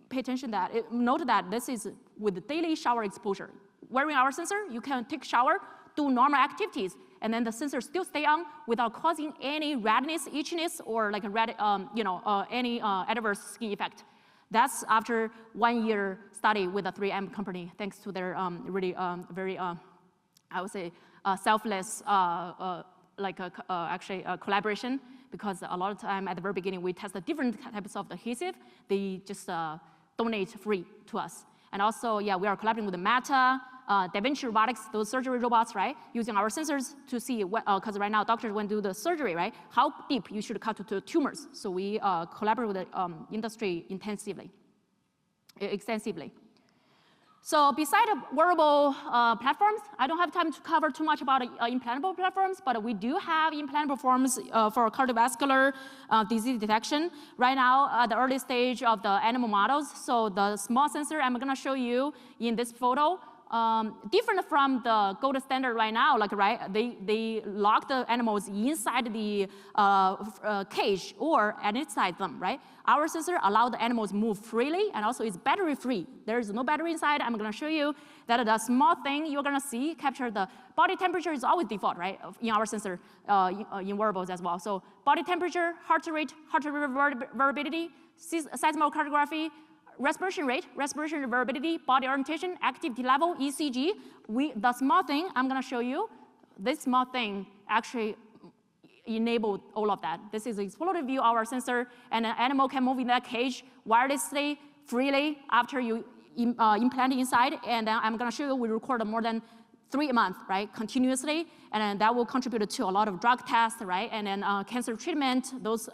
pay attention that, note that this is with daily shower exposure. Wearing our sensor, you can take shower, do normal activities, and then the sensor still stay on without causing any redness, itchiness, or like a red, any adverse skin effect. That's after 1 year study with a 3M company, thanks to their really very, I would say, selfless, collaboration, because a lot of time at the very beginning, we test the different types of adhesive. They just donate free to us. And also, yeah, we are collaborating with the Meta, Da Vinci Robotics, those surgery robots, right? Using our sensors to see, because right now doctors when do the surgery, right? How deep you should cut to tumors. So we collaborate with the industry extensively. So beside wearable platforms, I don't have time to cover too much about implantable platforms, but we do have implantable forms for cardiovascular disease detection. Right now, at the early stage of the animal models, so the small sensor I'm gonna show you in this photo, different from the gold standard right now, like, right, they lock the animals inside the cage or inside them, right? Our sensor allows the animals move freely, and also it's battery free. There is no battery inside. I'm gonna show you that the small thing you're gonna see capture the body temperature is always default, right? In our sensor, in wearables as well. So body temperature, heart rate variability, seismography, respiration rate, respiration variability, body orientation, activity level, ECG. The small thing I'm gonna show you, this small thing actually enabled all of that. This is an exploded view of our sensor, and an animal can move in that cage wirelessly, freely, after you implant it inside. And then I'm gonna show you we record more than 3 months, right, continuously, and then that will contribute to a lot of drug tests, right, and then cancer treatment, those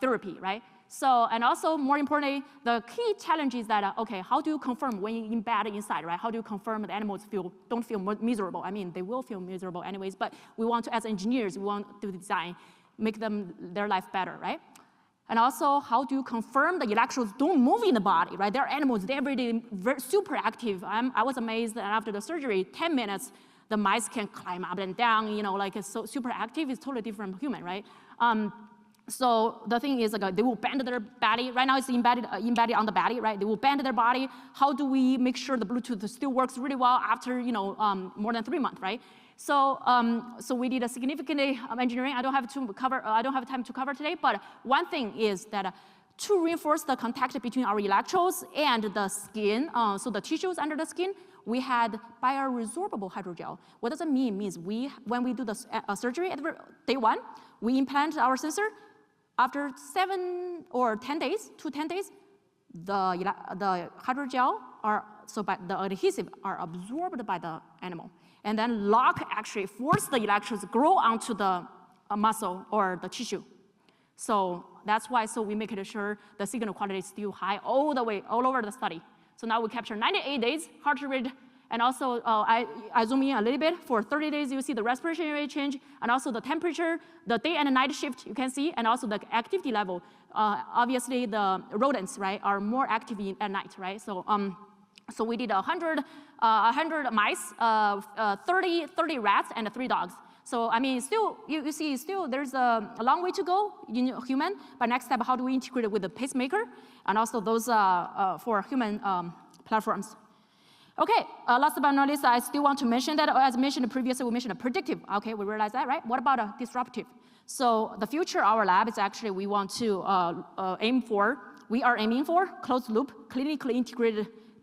therapy, right? So, and also more importantly, the key challenge is that, okay, how do you confirm when you embed inside, right? How do you confirm the animals don't feel miserable? I mean, they will feel miserable anyways, but we want to, as engineers, we want to design, make their life better, right? And also, how do you confirm the electrodes don't move in the body, right? They're animals, they're every day super active. I was amazed that after the surgery, 10 minutes, the mice can climb up and down, you know, like it's so super active, it's totally different from human, right? So the thing is, like, they will bend their body. Right now, it's embedded on the body, right? They will bend their body. How do we make sure the Bluetooth still works really well after, you know, more than 3 months, right? So, so we did a significant engineering. I don't have time to cover today. But one thing is that to reinforce the contact between our electrodes and the skin, so the tissues under the skin, we had bioresorbable hydrogel. What does it mean? It means when we do the surgery at day 1, we implant our sensor. After 7 or 10 days, to 10 days, the hydrogel the adhesive are absorbed by the animal, and then actually force the electrodes grow onto the muscle or the tissue. So that's why. So we make it sure the signal quality is still high all over the study. So now we capture 98 days heart rate. And also, I zoom in a little bit. For 30 days, you see the respiration rate change, and also the temperature, the day and night shift, you can see, and also the activity level. Obviously, the rodents, right, are more active at night, right? So, so we did 100 mice, 30 rats, and 3 dogs. So, I mean, still, you see, still there's a long way to go in human. But next step, how do we integrate it with the pacemaker, and also those for human platforms. Okay, last but not least, I still want to mention that, as mentioned previously, we mentioned a predictive. Okay, we realize that, right? What about a disruptive? So the future of our lab is actually we are aiming for closed loop, clinically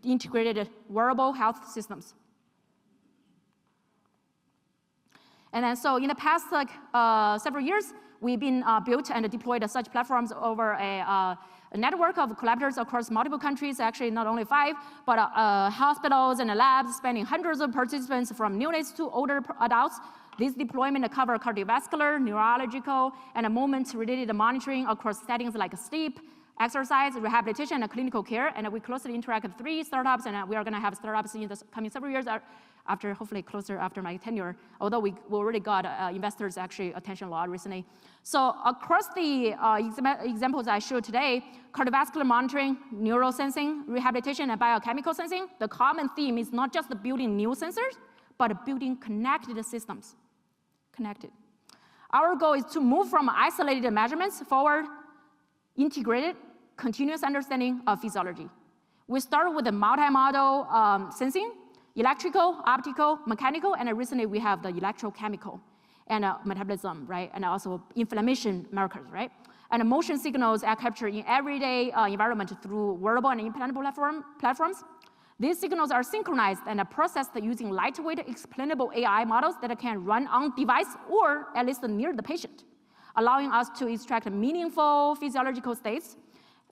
integrated wearable health systems. And then so in the past several years, we've been built and deployed such platforms over a network of collaborators across multiple countries, actually not only 5, but hospitals and labs spanning hundreds of participants from neonates to older adults. This deployment cover cardiovascular, neurological, and movement-related monitoring across settings like sleep, exercise, rehabilitation, and clinical care. And we closely interact with 3 startups, and we are going to have startups in the coming several years after, hopefully closer after my tenure, although we already got investors actually attention a lot recently. So across the examples I showed today, cardiovascular monitoring, neural sensing, rehabilitation, and biochemical sensing, the common theme is not just building new sensors, but building connected systems. Connected. Our goal is to move from isolated measurements forward, integrated, continuous understanding of physiology. We start with the multimodal sensing, electrical, optical, mechanical, and recently we have the electrochemical and metabolism, right? And also inflammation markers, right? And motion signals are captured in everyday environment through wearable and implantable platforms. These signals are synchronized and processed using lightweight explainable AI models that can run on device or at least near the patient, allowing us to extract meaningful physiological states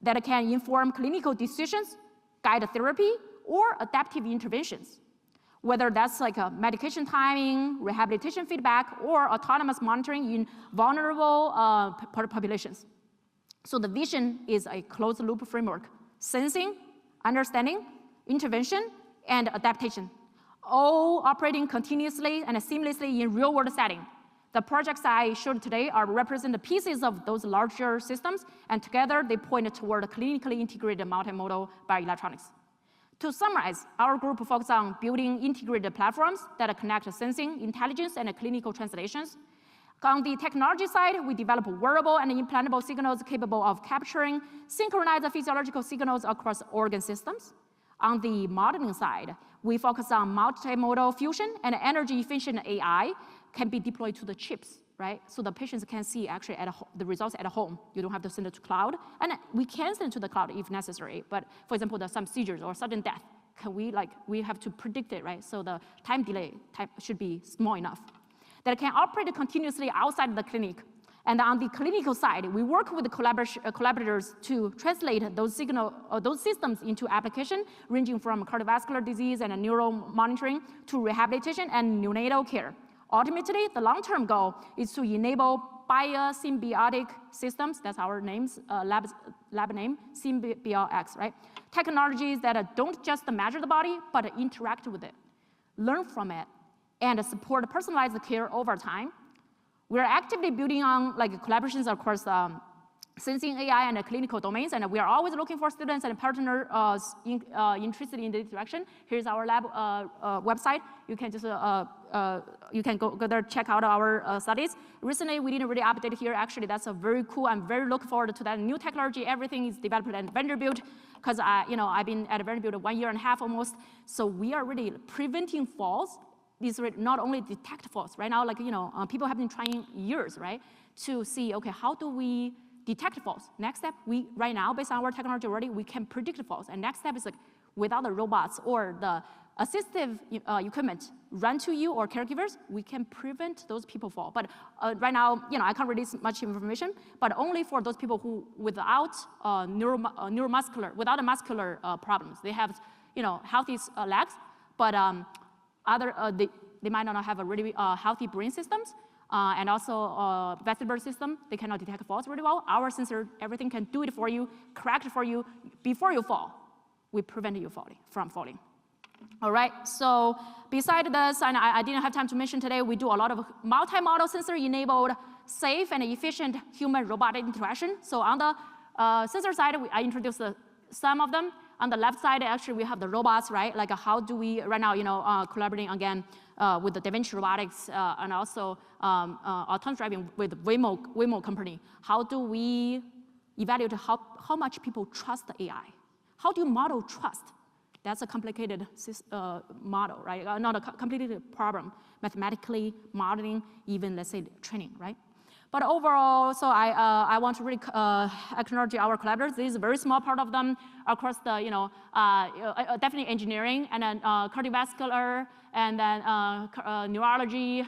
that can inform clinical decisions, guide therapy, or adaptive interventions. Whether that's like a medication timing, rehabilitation feedback, or autonomous monitoring in vulnerable populations. So the vision is a closed loop framework: sensing, understanding, intervention, and adaptation, all operating continuously and seamlessly in real-world setting. The projects I showed today represent the pieces of those larger systems, and together they point toward a clinically integrated multimodal bioelectronics. To summarize, our group focuses on building integrated platforms that connect sensing, intelligence, and clinical translations. On the technology side, we develop wearable and implantable signals capable of capturing synchronized physiological signals across organ systems. On the modeling side, we focus on multimodal fusion, and energy-efficient AI can be deployed to the chips, right? So the patients can see actually the results at home. You don't have to send it to cloud, and we can send it to the cloud if necessary. But for example, some seizures or sudden death, we have to predict it, right? So the time delay should be small enough. That can operate continuously outside the clinic. And on the clinical side, we work with collaborators to translate those systems into application, ranging from cardiovascular disease and neural monitoring to rehabilitation and neonatal care. Ultimately, the long-term goal is to enable biosymbiotic systems, that's our lab name, SymbioX, right? Technologies that don't just measure the body, but interact with it, learn from it, and support personalized care over time. We're actively building on collaborations across sensing, AI, and clinical domains, and we are always looking for students and partners interested in this direction. Here's our lab website. You can just you can go there, check out our studies. Recently, we didn't really update here. Actually, that's a very cool. I'm very looking forward to that new technology. Everything is developed at Vanderbilt, because I've been at Vanderbilt 1.5 years almost. So we are really preventing falls. These not only detect falls. Right now, people have been trying years, right, to see, okay, how do we detect falls? Next step, right now, based on our technology already, we can predict falls. And next step is without the robots or the assistive equipment run to you or caregivers, we can prevent those people fall. But right now, I can't release much information, but only for those people who without neuromuscular, without a muscular problems. They have, healthy legs, but they might not have a really healthy brain systems, and also vestibular system. They cannot detect falls really well. Our sensor, everything can do it for you, correct it for you before you fall. We prevent you from falling. All right, so beside this, and I didn't have time to mention today, we do a lot of multi-model sensor-enabled, safe and efficient human-robotic interaction. So on the sensor side, I introduced some of them. On the left side, actually, we have the robots, right? Like how do we, right now, collaborating again with the DaVinci Robotics and also autonomous driving with Waymo company. How do we evaluate how much people trust the AI? How do you model trust? That's a complicated model, right? Not a complicated problem, mathematically modeling, even let's say training, right? But overall, so I want to really acknowledge our collaborators. This is a very small part of them across the, definitely engineering, and then cardiovascular, and then neurology,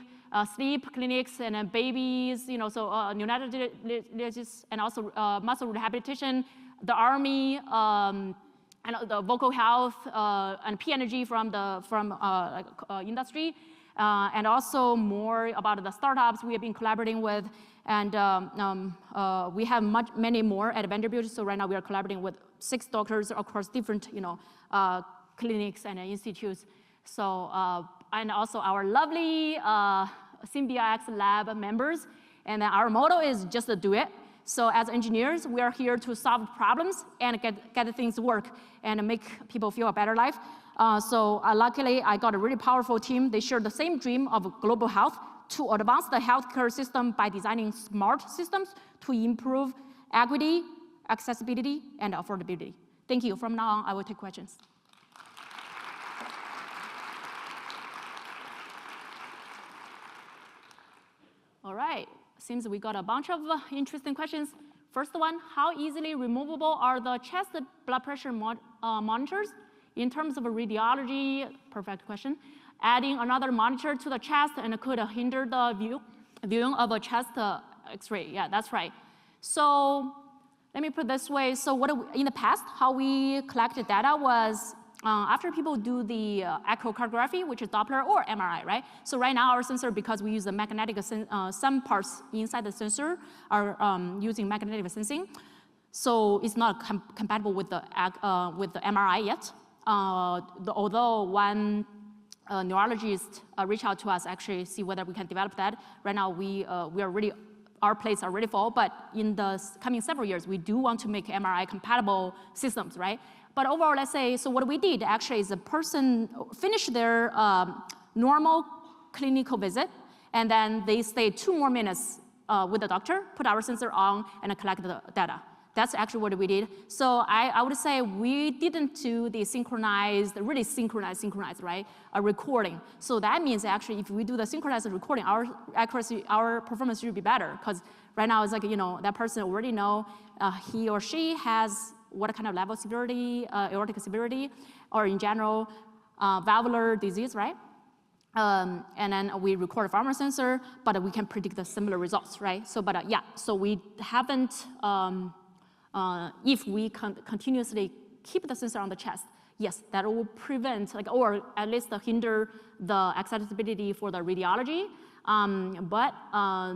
sleep clinics, and then babies, so neonatologists, and also muscle rehabilitation, the Army, and the vocal health, and P&G from industry. And also more about the startups we have been collaborating with, And we have many more at Vanderbilt. So right now we are collaborating with 6 doctors across different, clinics and institutes. So, and also our lovely SymbiaX lab members. And then our motto is just to do it. So as engineers, we are here to solve problems and get things to work and make people feel a better life. So luckily, I got a really powerful team. They share the same dream of global health to advance the healthcare system by designing smart systems to improve equity, accessibility, and affordability. Thank you. From now on, I will take questions. All right. Seems we got a bunch of interesting questions. First one, how easily removable are the chest blood pressure monitors in terms of radiology? Perfect question. Adding another monitor to the chest and could hinder the viewing of a chest X-ray. Yeah, that's right. So let me put it this way. So in the past, how we collected data was after people do the echocardiography, which is Doppler or MRI, right? So right now our sensor, because we use the magnetic, some parts inside the sensor are using magnetic sensing. So it's not compatible with the MRI yet. Although one neurologist reached out to us, actually see whether we can develop that. Right now we are really, our plates are really full, but in the coming several years, we do want to make MRI compatible systems, right? But overall, let's say, so what we did actually is a person finished their normal clinical visit, and then they stay 2 more minutes with the doctor, put our sensor on, and collect the data. That's actually what we did. So I would say we didn't do the really synchronized, right? A recording. So that means actually if we do the synchronized recording, our accuracy, our performance should be better, because right now it's like, that person already know he or she has what kind of level of severity, aortic severity, or in general, valvular disease, right? And then we record from our sensor, but we can predict the similar results, right? So, but yeah, so we haven't, if we continuously keep the sensor on the chest, yes, that will prevent, or at least hinder the accessibility for the radiology. But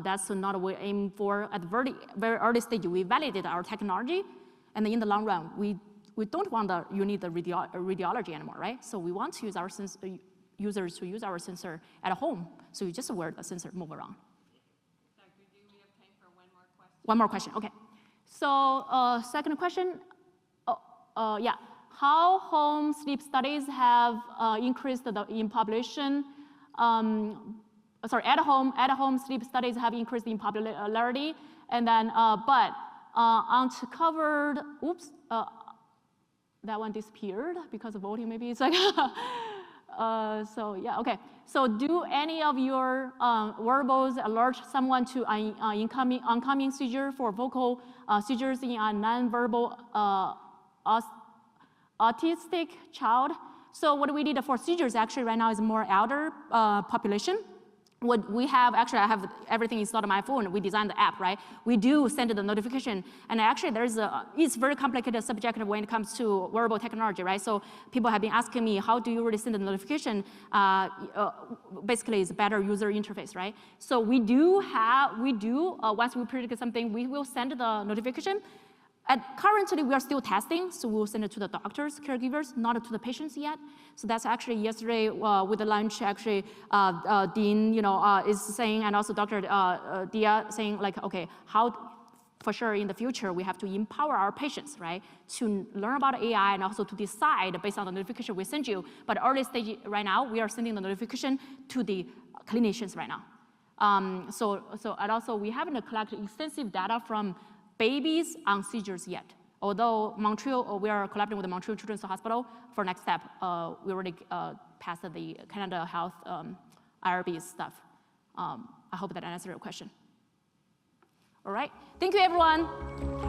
that's not what we aim for. At the very early stage, we validated our technology. And in the long run, we don't want you need the radiology anymore, right? So we want to use our users to use our sensor at home. So you just wear the sensor, move around. Dr. Du, we have time for one more question. One more question, okay. So second question, yeah. How home sleep studies have increased in population? Sorry, at home sleep studies have increased in popularity. And then, but uncovered, oops, that one disappeared because of voting, maybe it's like, so yeah, okay. So do any of your wearables alert someone to oncoming seizure for vocal seizures in a non-verbal autistic child? So what we did for seizures actually right now is more elder population. What we have, actually I have everything installed on my phone. We designed the app, right? We do send the notification. And actually it's very complicated subject when it comes to wearable technology, right? So people have been asking me, how do you really send the notification? Basically it's a better user interface, right? So we do, once we predict something, we will send the notification. Currently, we are still testing, so we'll send it to the doctors, caregivers, not to the patients yet. So that's actually yesterday with the lunch, actually, Dean, is saying, and also Dr. Dia saying, like, okay, how, for sure, in the future, we have to empower our patients, right, to learn about AI and also to decide based on the notification we send you. But early stage right now, we are sending the notification to the clinicians right now. And also, we haven't collected extensive data from babies on seizures yet. Although Montreal, we are collaborating with the Montreal Children's Hospital for next step. We already passed the Canada Health IRB stuff. I hope that answered your question. All right, thank you everyone.